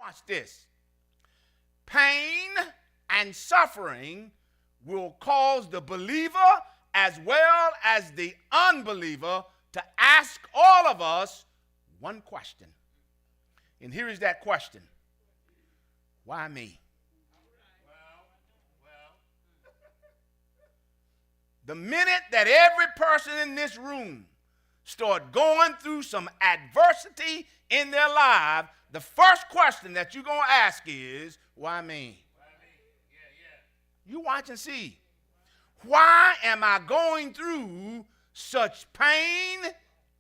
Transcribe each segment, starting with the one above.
Watch this. Pain and suffering will cause the believer as well as the unbeliever to ask all of us one question. And here is that question. Why me? The minute that every person in this room start going through some adversity in their life, the first question that you're going to ask is, why me? You watch and see. Why am I going through such pain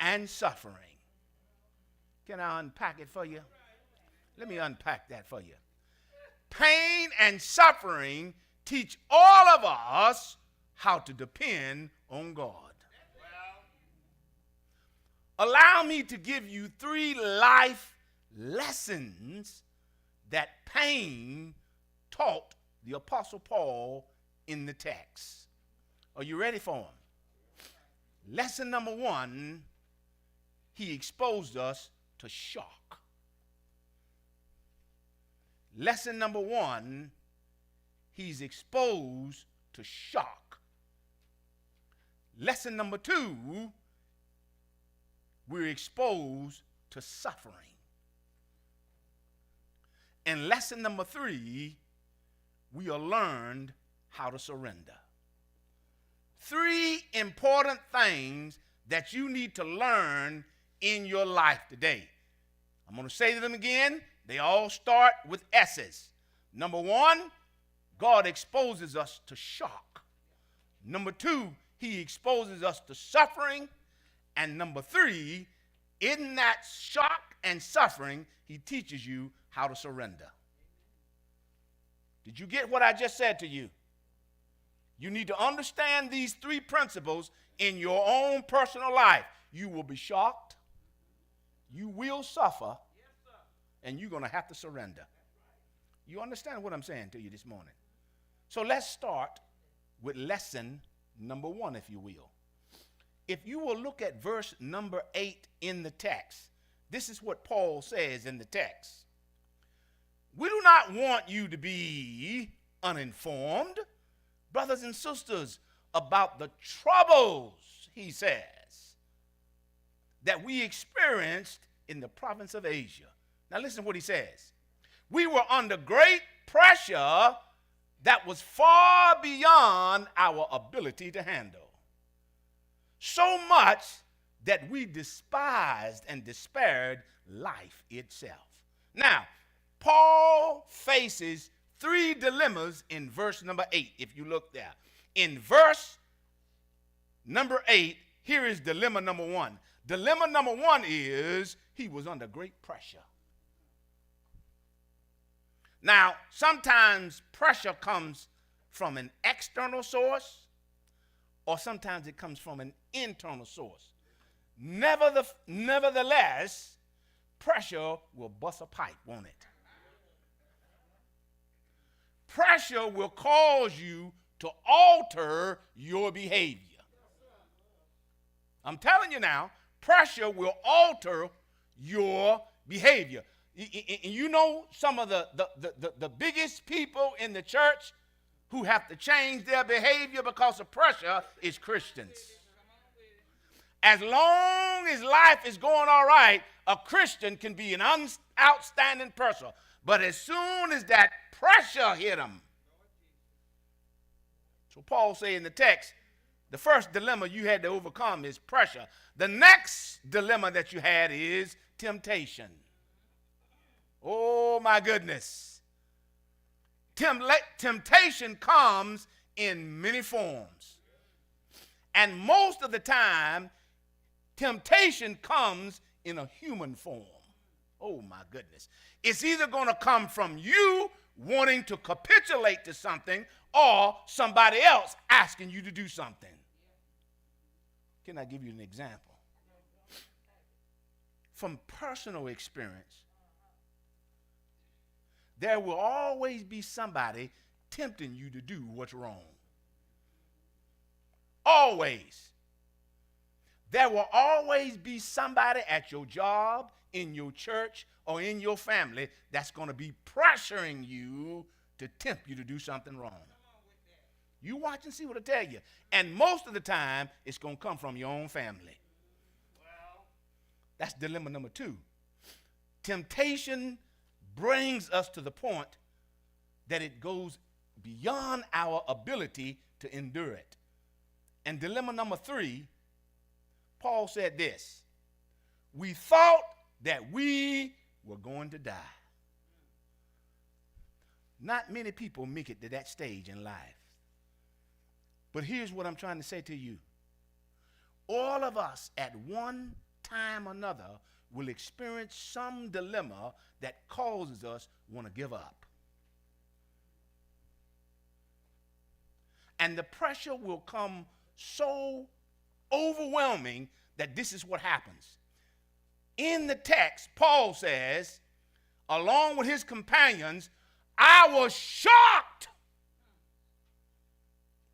and suffering? Can I unpack it for you? Let me unpack that for you. Pain and suffering teach all of us how to depend on God. Allow me to give you 3 life lessons that pain taught the Apostle Paul in the text. Are you ready for them? Lesson number 1, he exposed us to shock. Lesson number 1, he's exposed to shock. Lesson number 2, we're exposed to suffering. And lesson number 3, we are learned how to surrender. 3 important things that you need to learn in your life today. I'm going to say them again. They all start with S's. Number 1, God exposes us to shock. Number 2, he exposes us to suffering. And number 3, in that shock and suffering, he teaches you how to surrender. Did you get what I just said to you? You need to understand these 3 principles in your own personal life. You will be shocked, you will suffer, and you're going to have to surrender. You understand what I'm saying to you this morning? So let's start with lesson number 1, if you will. If you will look at verse number 8 in the text, this is what Paul says in the text. We do not want you to be uninformed, brothers and sisters, about the troubles, he says, that we experienced in the province of Asia. Now listen to what he says. We were under great pressure that was far beyond our ability to handle. So much that we despised and despaired life itself. Now, Paul faces 3 dilemmas in verse number 8, if you look there. In verse number 8, here is dilemma number 1. Dilemma number 1 is he was under great pressure. Now, sometimes pressure comes from an external source, or sometimes it comes from an internal source. Nevertheless, pressure will bust a pipe, won't it? Pressure will cause you to alter your behavior. I'm telling you now, pressure will alter your behavior. You know some of the biggest people in the church who have to change their behavior because of pressure is Christians. As long as life is going all right, a Christian can be an outstanding person. But as soon as that pressure hit them, so Paul said in the text, the first dilemma you had to overcome is pressure. The next dilemma that you had is temptation. Oh my goodness. Temptation comes in many forms. And most of the time, temptation comes in a human form. Oh my goodness. It's either going to come from you wanting to capitulate to something or somebody else asking you to do something. Can I give you an example? From personal experience, there will always be somebody tempting you to do what's wrong. Always. There will always be somebody at your job, in your church or in your family that's going to be pressuring you to tempt you to do something wrong. You watch and see what I tell you. And most of the time, it's going to come from your own family. That's dilemma number 2. Temptation brings us to the point that it goes beyond our ability to endure it. And dilemma number 3, Paul said this: we thought that we were going to die. Not many people make it to that stage in life. But here's what I'm trying to say to you. All of us at one time or another will experience some dilemma that causes us want to give up. And the pressure will come so overwhelming that this is what happens. In the text, Paul says, along with his companions, I was shocked.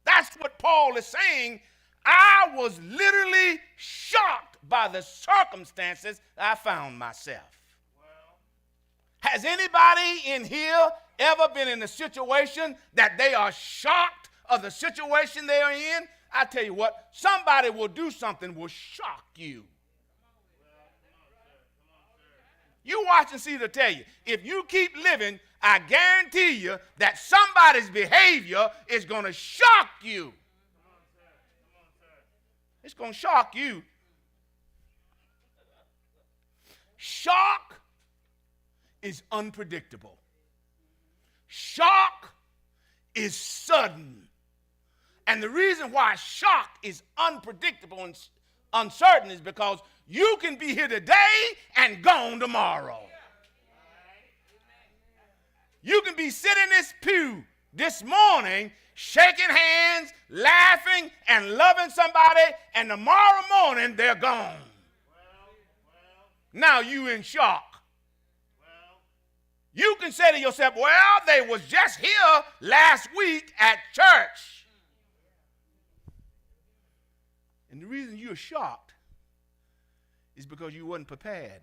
That's what Paul is saying. I was literally shocked by the circumstances I found myself. Has anybody in here ever been in a situation that they are shocked of the situation they are in? I tell you what, somebody will do something will shock you. You watch and see to tell you, if you keep living, I guarantee you that somebody's behavior is going to shock you. It's going to shock you. Shock is unpredictable. Shock is sudden. And the reason why shock is unpredictable and uncertain is because you can be here today and gone tomorrow. You can be sitting in this pew this morning, shaking hands, laughing, and loving somebody, and tomorrow morning they're gone. Now you in shock. You can say to yourself, well, they was just here last week at church. And the reason you're shocked is because you wasn't prepared.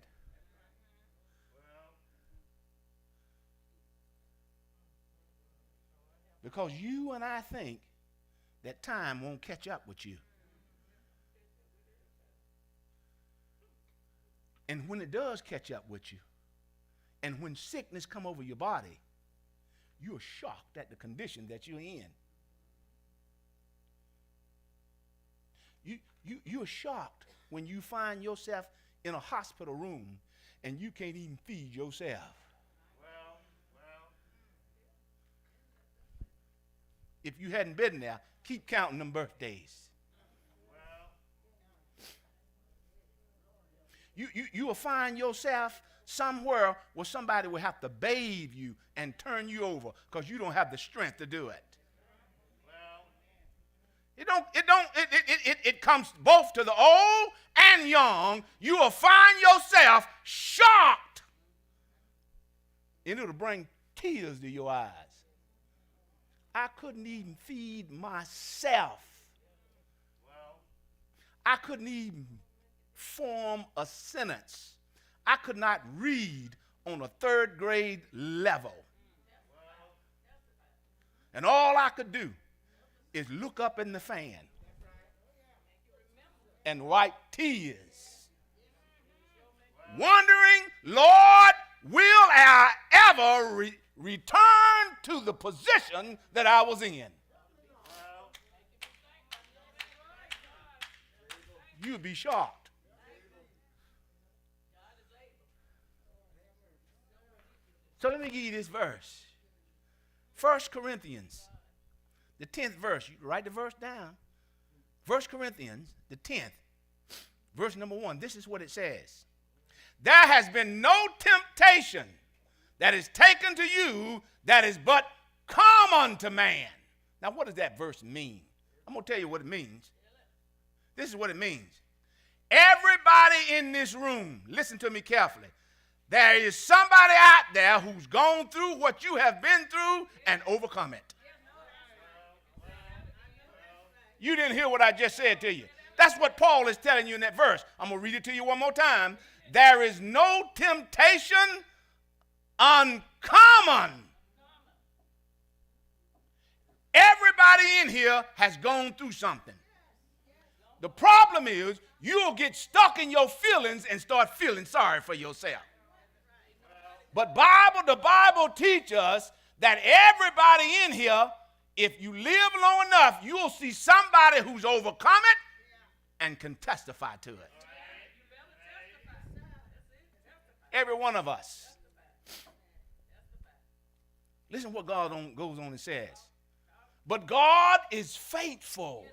Because you and I think that time won't catch up with you. And when it does catch up with you, and when sickness come over your body, you're shocked at the condition that you're in. You're shocked when you find yourself in a hospital room and you can't even feed yourself. If you hadn't been there, keep counting them birthdays. You will find yourself somewhere where somebody will have to bathe you and turn you over because you don't have the strength to do it. It comes both to the old and young. You will find yourself shocked, and it'll bring tears to your eyes. I couldn't even feed myself. I couldn't even form a sentence. I could not read on a 3rd grade level. And all I could do is look up in the fan and wipe tears, wondering, Lord, will I ever return to the position that I was in? You'd be shocked. So let me give you this verse. 1 Corinthians, the 10th verse. You can write the verse down. 1 Corinthians, the 10th, verse number 1. This is what it says. There has been no temptation that is taken to you that is but common to man. Now, what does that verse mean? I'm going to tell you what it means. This is what it means. Everybody in this room, listen to me carefully. There is somebody out there who's gone through what you have been through and overcome it. You didn't hear what I just said to you. That's what Paul is telling you in that verse. I'm going to read it to you one more time. There is no temptation uncommon. Everybody in here has gone through something. The problem is you'll get stuck in your feelings and start feeling sorry for yourself. But the Bible teaches us that everybody in here, if you live long enough, you'll see somebody who's overcome it and can testify to it. Every one of us. Listen what God goes on and says. But God is faithful.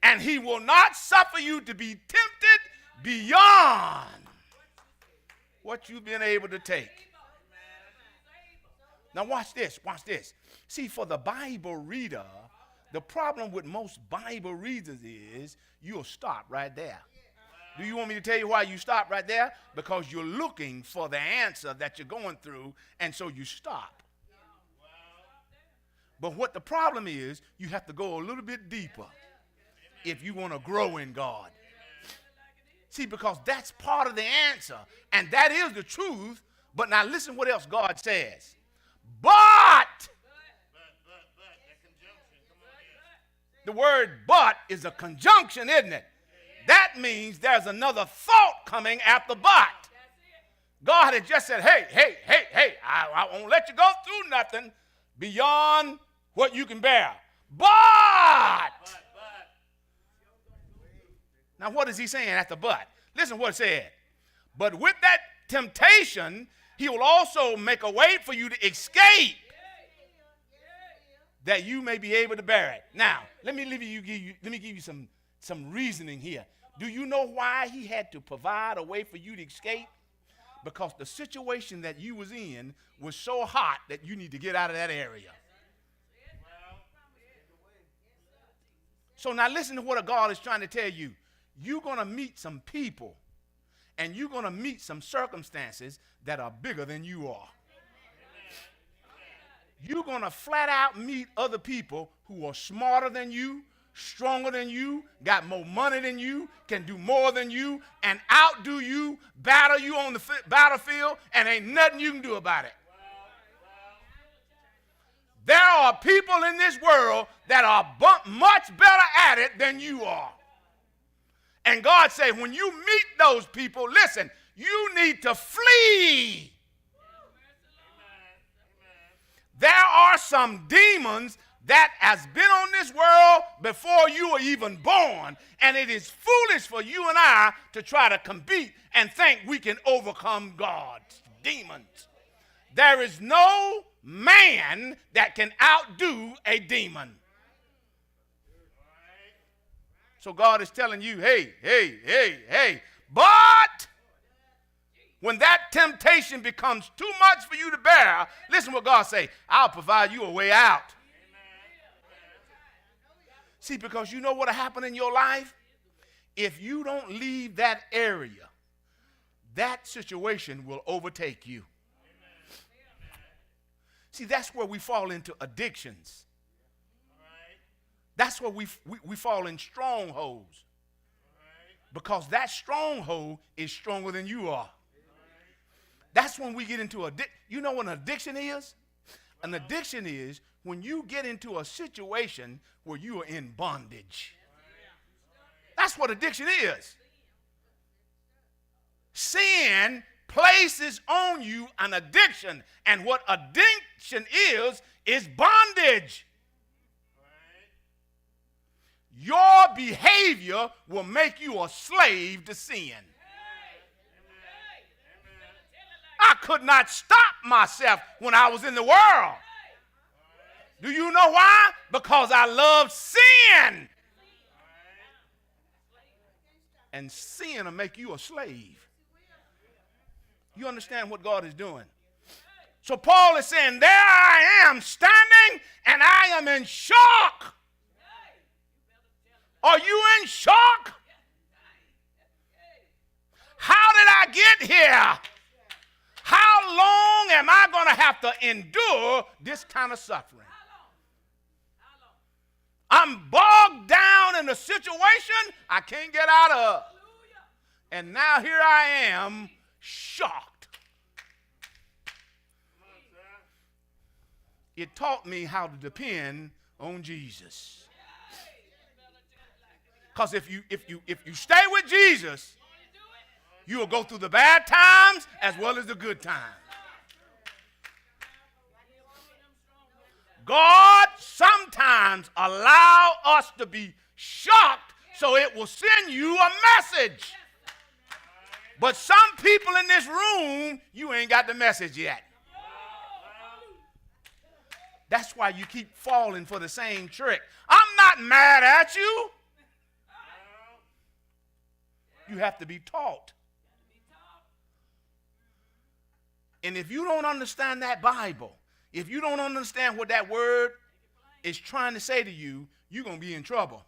And he will not suffer you to be tempted beyond what you've been able to take. Now watch this, watch this. See, for the Bible reader, the problem with most Bible readers is you'll stop right there. Do you want me to tell you why you stop right there? Because you're looking for the answer that you're going through, and so you stop. But what the problem is, you have to go a little bit deeper if you want to grow in God. See, because that's part of the answer, and that is the truth. But now listen what else God says. But the word but is a conjunction, isn't it? That means there's another thought coming after but. God had just said, hey, I won't let you go through nothing beyond what you can bear. But. Now what is he saying after but? Listen what it said. But with that temptation, he will also make a way for you to escape, that you may be able to bear it. Now, let me give you some reasoning here. Do you know why he had to provide a way for you to escape? Because the situation that you was in was so hot that you need to get out of that area. So now listen to what God is trying to tell you. You're going to meet some people, and you're going to meet some circumstances that are bigger than you are. You're going to flat out meet other people who are smarter than you, stronger than you, got more money than you, can do more than you, and outdo you, battle you on the battlefield, and ain't nothing you can do about it. There are people in this world that are much better at it than you are. And God said, when you meet those people, listen, you need to flee. There are some demons that has been on this world before you were even born, and it is foolish for you and I to try to compete and think we can overcome God's demons. There is no man that can outdo a demon. So God is telling you, hey, but when that temptation becomes too much for you to bear, listen what God say, I'll provide you a way out. See, because you know what will happen in your life? If you don't leave that area, that situation will overtake you. See, that's where we fall into addictions. That's where we fall in strongholds. Because that stronghold is stronger than you are. That's when we get into addiction. You know what an addiction is? An addiction is when you get into a situation where you are in bondage. That's what addiction is. Sin places on you an addiction. And what addiction is bondage. Your behavior will make you a slave to sin. I could not stop myself when I was in the world. Do you know why? Because I loved sin. And sin will make you a slave. You understand what God is doing? So Paul is saying, there I am standing and I am in shock. Are you in shock? How did I get here? How long am I going to have to endure this kind of suffering? I'm bogged down in a situation I can't get out of. And now here I am, shocked. It taught me how to depend on Jesus. Because if you stay with Jesus, you will go through the bad times as well as the good times. God sometimes allow us to be shocked so it will send you a message. But some people in this room, you ain't got the message yet. That's why you keep falling for the same trick. I'm not mad at you. You have to be taught. And if you don't understand that Bible, if you don't understand what that word is trying to say to you, you're going to be in trouble.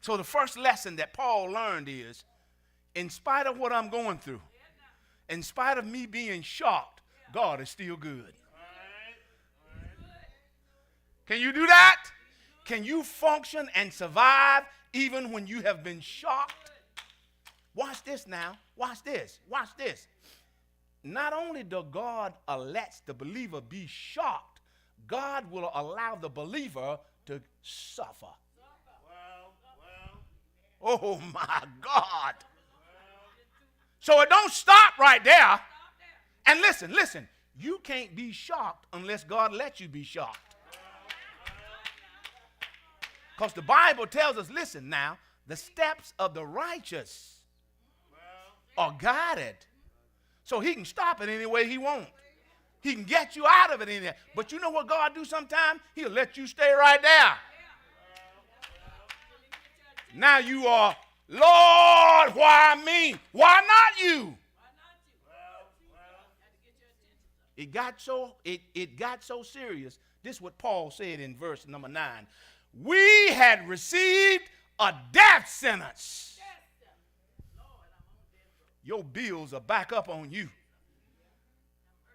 So the first lesson that Paul learned is, in spite of what I'm going through, in spite of me being shocked, God is still good. Can you do that? Can you function and survive even when you have been shocked? Watch this now. Watch this. Watch this. Not only does God let the believer be shocked, God will allow the believer to suffer. Oh my God. So it don't stop right there. And listen, you can't be shocked unless God lets you be shocked. Because the Bible tells us, listen now, the steps of the righteous are guided. So he can stop it any way he wants. He can get you out of it any way. But you know what God do sometimes? He'll let you stay right there. Now you are, Lord, why me? Why not you? It got so serious. This is what Paul said in verse number 9. We had received a death sentence. Your bills are back up on you.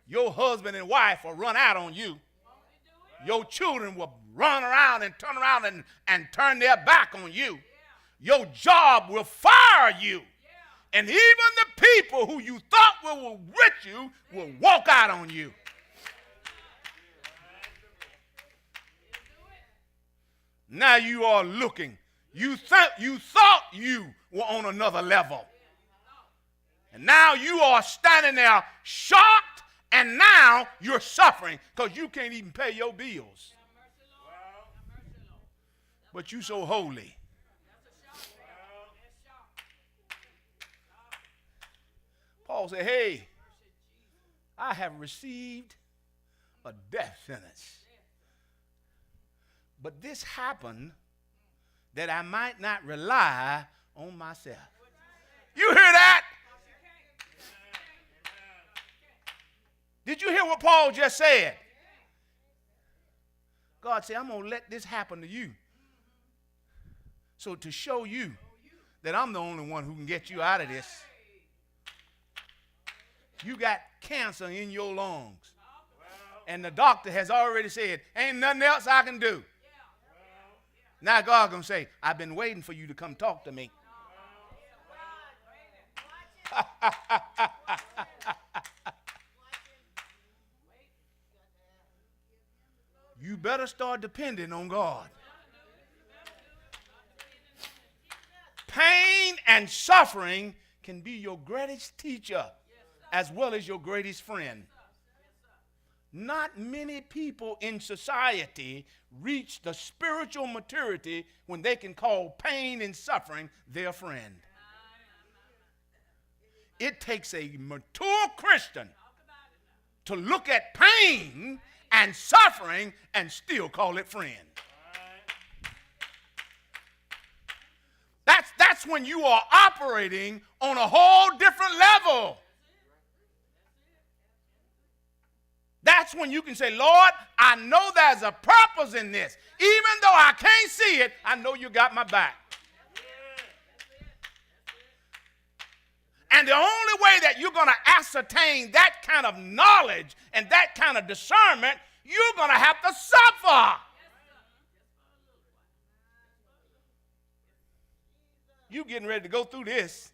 Your husband and wife will run out on you. Your children will run around and turn around and turn their back on you. Your job will fire you. And even the people who you thought were with you will walk out on you. Now you are looking. You thought you were on another level. And now you are standing there shocked, and now you're suffering because you can't even pay your bills. But you so holy. Paul said, hey, I have received a death sentence. But this happened that I might not rely on myself. You hear that? Did you hear what Paul just said? God said, I'm going to let this happen to you. So to show you that I'm the only one who can get you out of this. You got cancer in your lungs. And the doctor has already said, ain't nothing else I can do. Now God going to say, I've been waiting for you to come talk to me. You better start depending on God. Pain and suffering can be your greatest teacher as well as your greatest friend. Not many people in society reach the spiritual maturity when they can call pain and suffering their friend. It takes a mature Christian to look at pain and suffering and still call it friend. That's when you are operating on a whole different level. That's when you can say, Lord, I know there's a purpose in this. Even though I can't see it, I know you got my back. And the only way that you're going to ascertain that kind of knowledge and that kind of discernment, you're going to have to suffer. You getting ready to go through this.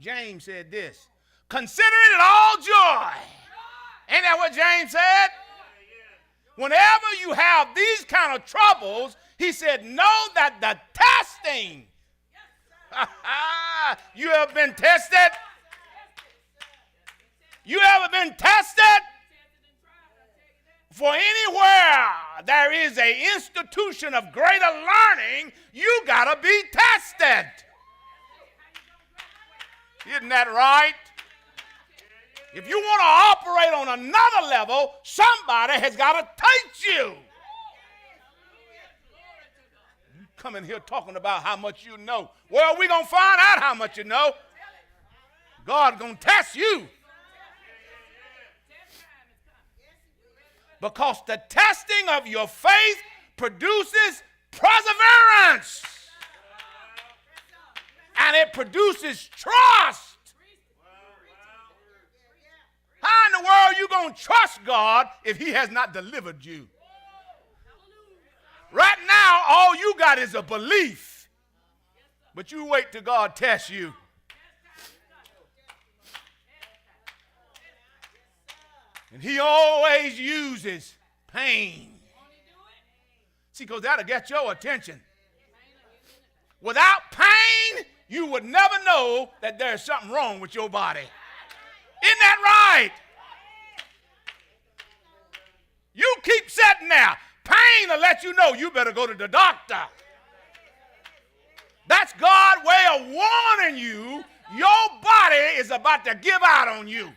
James said this. Consider it all joy. Ain't that what James said? Whenever you have these kind of troubles, he said, know that the testing. You ever been tested? You ever been tested? For anywhere there is an institution of greater learning, you got to be tested. Isn't that right? If you want to operate on another level, somebody has got to teach you. You come in here talking about how much you know. Well, we're going to find out how much you know. God's going to test you. Because the testing of your faith produces perseverance. And it produces trust. How in the world are you going to trust God if he has not delivered you? Right now, all you got is a belief. But you wait till God tests you. And he always uses pain. See, because that'll get your attention. Without pain, you would never know that there's something wrong with your body. Isn't that right? You keep sitting there. Pain will let you know you better go to the doctor. That's God's way of warning you your body is about to give out on you.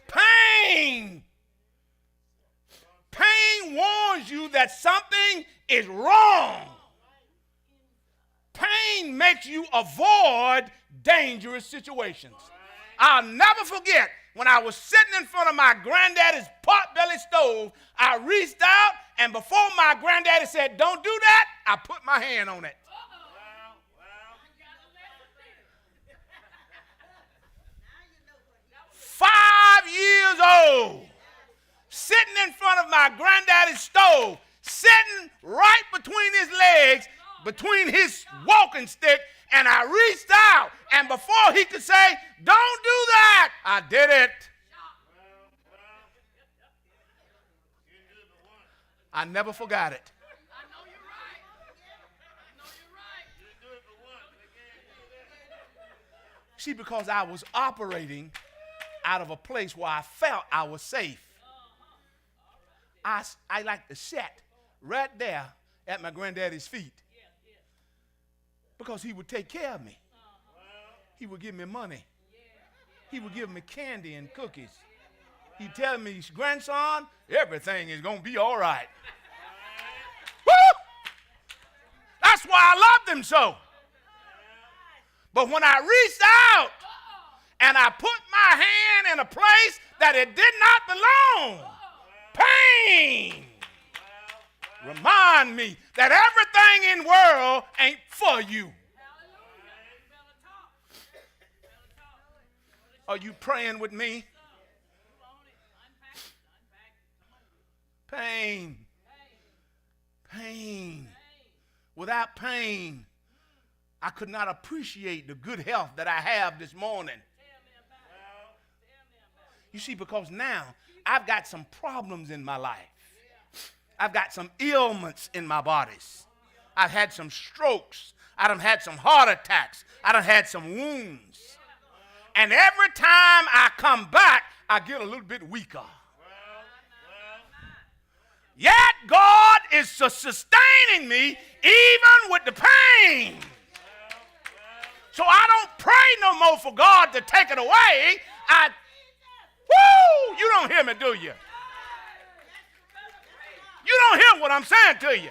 Pain. Pain warns you that something is wrong. Pain makes you avoid dangerous situations. I'll never forget when I was sitting in front of my granddaddy's pot-belly stove, I reached out, and before my granddaddy said, don't do that, I put my hand on it. 5 years old, sitting in front of my granddaddy's stove, sitting right between his legs, between his walking stick, and I reached out, and before he could say, don't do that, I did it. I never forgot it. See, because I was operating out of a place where I felt I was safe. I like to sit right there at my granddaddy's feet because he would take care of me. He would give me money. He would give me candy and cookies. He'd tell me, grandson, everything is going to be all right. Woo! That's why I loved him so. But when I reached out and I put my hand in a place that it did not belong, pain remind me that everything in the world ain't for you. Are you praying with me? Pain. Pain. Without pain, I could not appreciate the good health that I have this morning. You see, because now I've got some problems in my life. I've got some ailments in my bodies. I've had some strokes. I done had some heart attacks. I done had some wounds. And every time I come back, I get a little bit weaker. Yet God is sustaining me even with the pain. So I don't pray no more for God to take it away. You don't hear me, do you? You don't hear what I'm saying to you.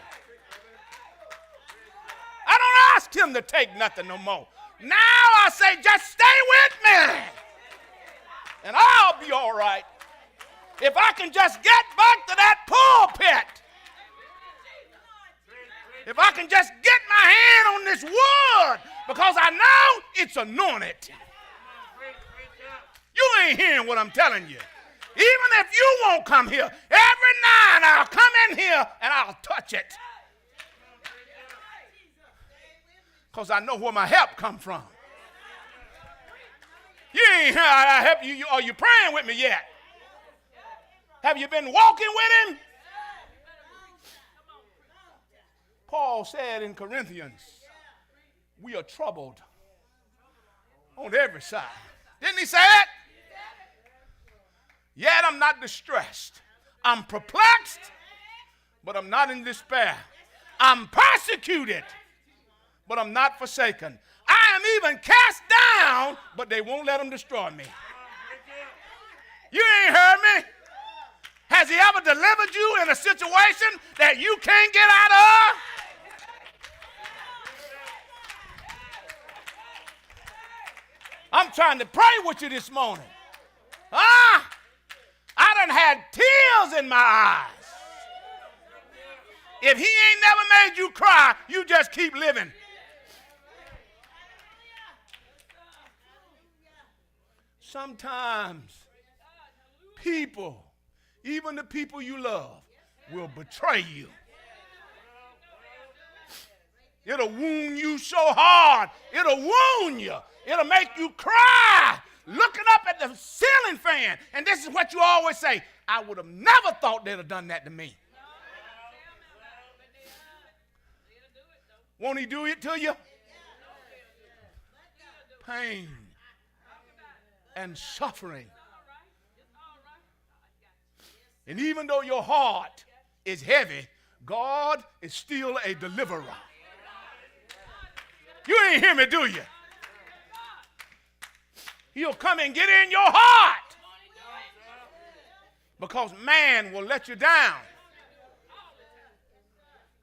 I don't ask him to take nothing no more. Now I say, just stay with me, and I'll be all right. If I can just get back to that pulpit, if I can just get my hand on this wood, because I know it's anointed. You ain't hearing what I'm telling you. Even if you won't come here, every night I'll come in here and I'll touch it. Because I know where my help come from. You ain't here, I help you. Are you praying with me yet? Have you been walking with him? Paul said in Corinthians, we are troubled on every side. Didn't he say it? Yet I'm not distressed. I'm perplexed, but I'm not in despair. I'm persecuted, but I'm not forsaken. I am even cast down, but they won't let them destroy me. You ain't heard me. Has he ever delivered you in a situation that you can't get out of? I'm trying to pray with you this morning. I done had tears in my eyes. If he ain't never made you cry, you just keep living. Sometimes people, even the people you love, will betray you. It'll wound you so hard. It'll wound you. It'll make you cry looking up at the ceiling fan. And this is what you always say. I would have never thought they'd have done that to me. Won't he do it to you? Pain and suffering. And even though your heart is heavy, God is still a deliverer. You ain't hear me, do you? He'll come and get in your heart because man will let you down.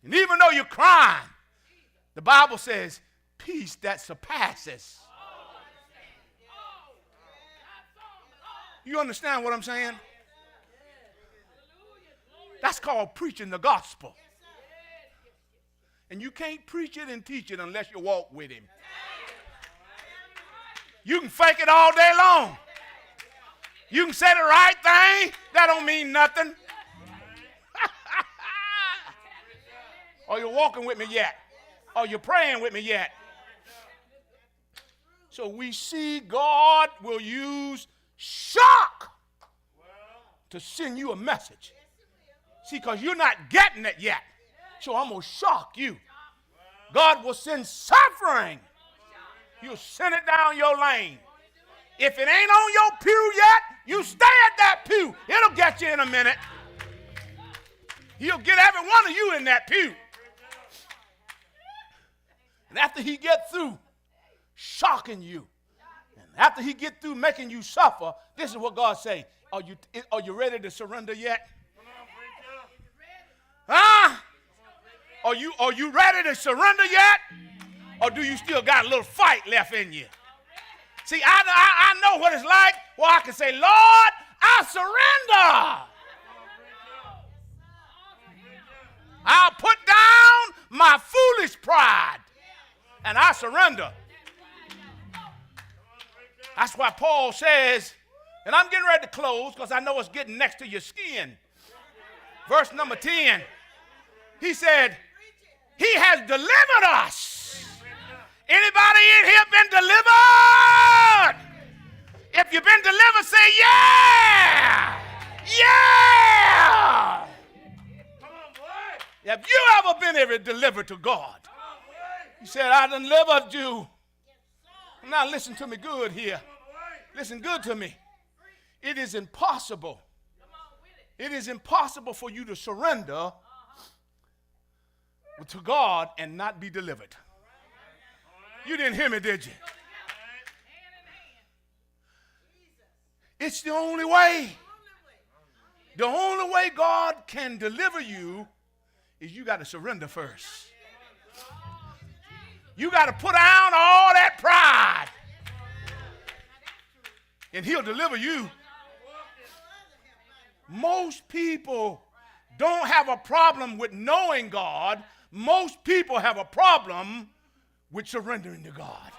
And even though you're crying, the Bible says, peace that surpasses. You understand what I'm saying? That's called preaching the gospel. And you can't preach it and teach it unless you walk with him. You can fake it all day long. You can say the right thing. That don't mean nothing. Are you walking with me yet? Are you praying with me yet? So we see God will use shock to send you a message. See, because you're not getting it yet. So I'm going to shock you. God will send suffering. He'll send it down your lane. If it ain't on your pew yet, you stay at that pew. It'll get you in a minute. He'll get every one of you in that pew. And after he gets through shocking you, and after he gets through making you suffer, this is what God say. Are you ready to surrender yet? Huh? Are you ready to surrender yet? Or do you still got a little fight left in you? See, I know what it's like where I can say, Lord, I surrender. I'll put down my foolish pride and I surrender. That's why Paul says, and I'm getting ready to close because I know it's getting next to your skin. Verse number 10, he said, he has delivered us. Anybody in here been delivered? If you've been delivered, say yeah. Yeah. Have you ever been delivered to God? He said, I delivered you. Now listen to me good here. Listen good to me. It is impossible. It is impossible for you to surrender to God and not be delivered. You didn't hear me, did you? It's the only way. The only way God can deliver you is you got to surrender first. You got to put down all that pride. And he'll deliver you. Most people don't have a problem with knowing God. Most people have a problem with surrendering to God.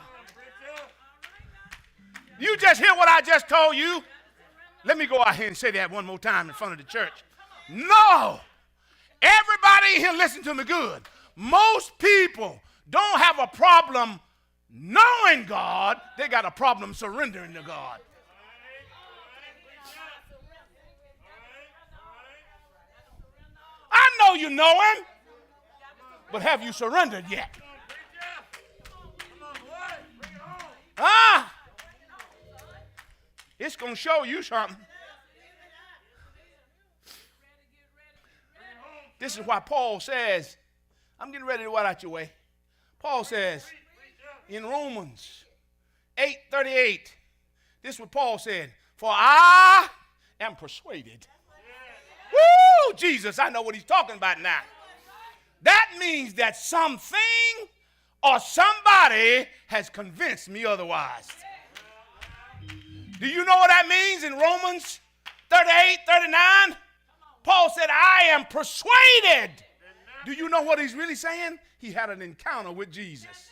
You just hear what I just told you. Let me go out here and say that one more time in front of the church. No. Everybody here, listen to me good. Most people don't have a problem knowing God. They got a problem surrendering to God. I know you know him, but have you surrendered yet? It's going to show you something. This is why Paul says, I'm getting ready to get out your way. Paul says in Romans 8:38, this is what Paul said, for I am persuaded. Woo, Jesus, I know what he's talking about now. That means that something or somebody has convinced me otherwise. Do you know what that means in Romans 38:39? Paul said, I am persuaded. Do you know what he's really saying? He had an encounter with Jesus.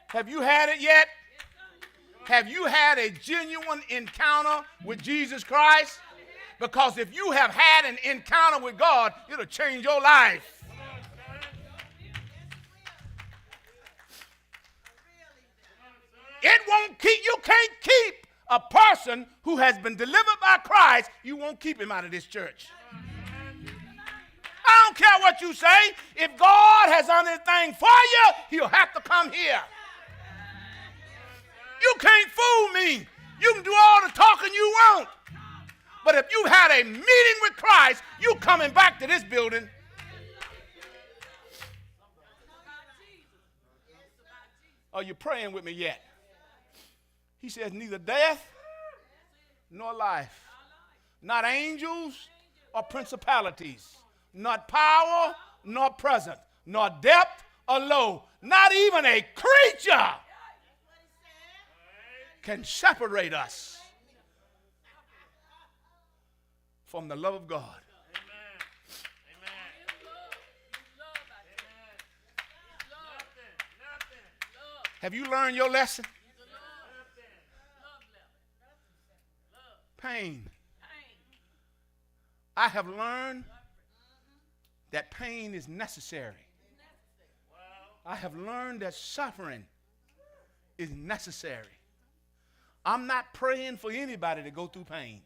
Have you had it yet? Have you had a genuine encounter with Jesus Christ? Because if you have had an encounter with God, it'll change your life. It won't keep, you can't keep a person who has been delivered by Christ, you won't keep him out of this church. I don't care what you say. If God has done anything for you, he'll have to come here. You can't fool me. You can do all the talking you want. But if you had a meeting with Christ, you coming back to this building. Are you praying with me yet? He says, neither death nor life, not angels or principalities, not power nor present, nor depth or low, not even a creature can separate us from the love of God. Have you learned your lesson? Pain. I have learned that pain is necessary. I have learned that suffering is necessary. I'm not praying for anybody to go through pain.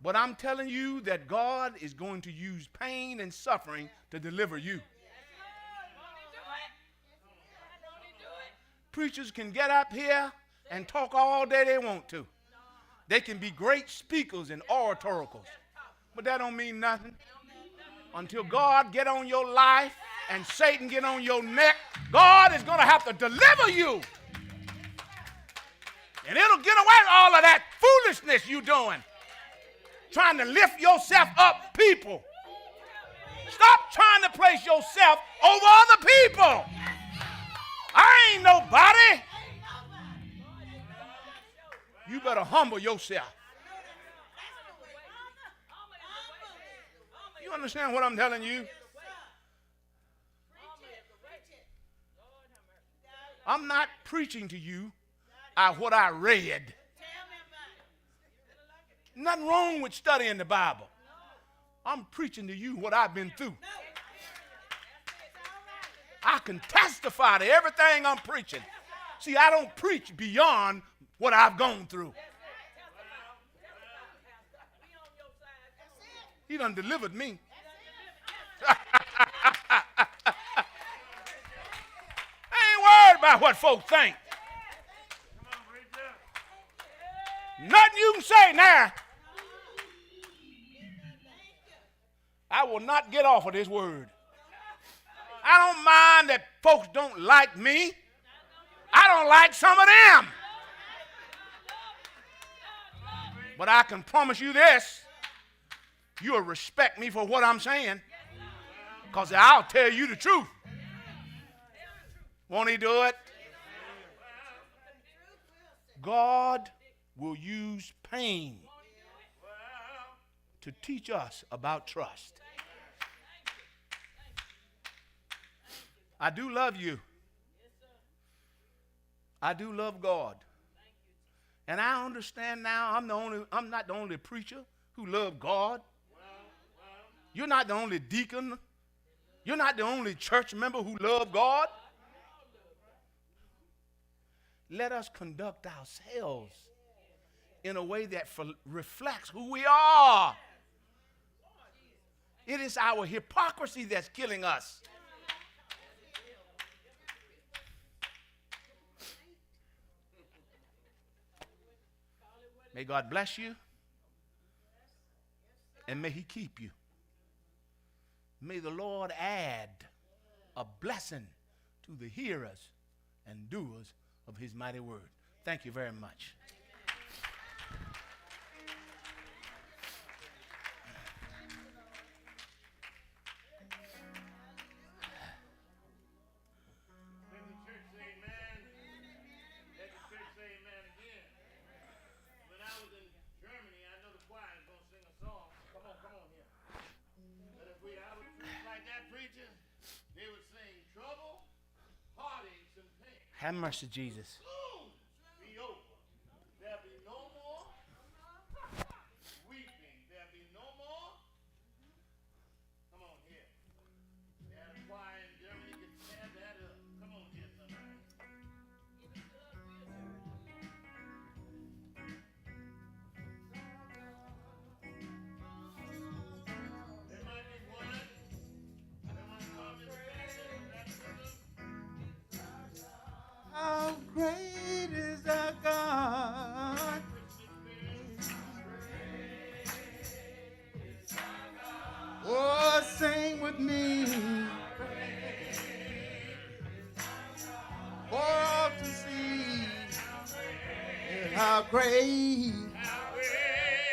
But I'm telling you that God is going to use pain and suffering to deliver you. Preachers can get up here and talk all day they want to. They can be great speakers and oratoricals, but that don't mean nothing. Until God get on your life and Satan get on your neck, God is going to have to deliver you. And it'll get away with all of that foolishness you doing. Trying to lift yourself up, people. Stop trying to place yourself over other people. I ain't nobody. You better humble yourself. You understand what I'm telling you? I'm not preaching to you what I read. Nothing wrong with studying the Bible. I'm preaching to you what I've been through. I can testify to everything I'm preaching. See, I don't preach beyond what I've gone through. He done delivered me. I ain't worried about what folks think. Nothing you can say now. I will not get off of this word. I don't mind that folks don't like me. I don't like some of them. But I can promise you this. You'll respect me for what I'm saying. Because I'll tell you the truth. Won't he do it? God will use pain to teach us about trust. I do love you. I do love God. And I understand now I'm not the only preacher who loves God. You're not the only deacon. You're not the only church member who loves God. Let us conduct ourselves in a way that reflects who we are. It is our hypocrisy that's killing us. May God bless you, and may he keep you. May the Lord add a blessing to the hearers and doers of his mighty word. Thank you very much. Have mercy, Jesus. Be over. There'll be no more weeping. There'll be no more. Come on here. That choir in Germany can tear that up. Come on here, somebody. There might be one. There might come in the How great is our God? Oh, sing with me. For all to see. How great.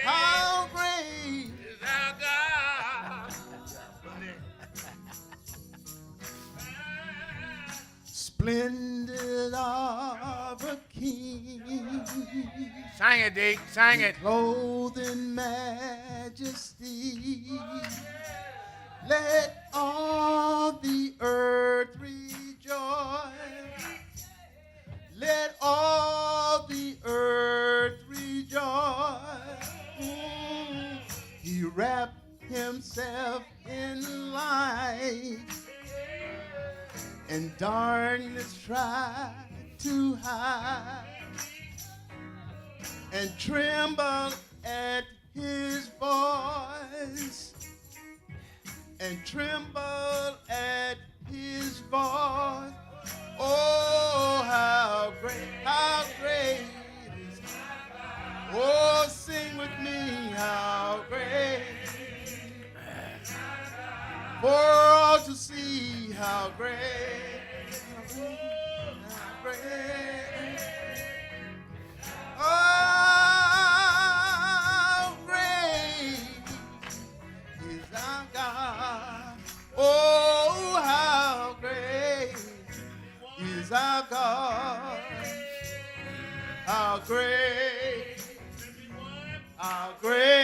How great is our God. Splendid of a king. Sing it, Dick. Sing it. Clothed in majesty. Let all the earth rejoice. Let all the earth rejoice. He wrapped himself in light, and darkness tried to hide, and trembled at his voice, and trembled at his voice. Oh, how great is God. Oh, sing with me, how great. For all to see how great, how great. Oh, great is our God. Oh, how great is our God. How great, how great.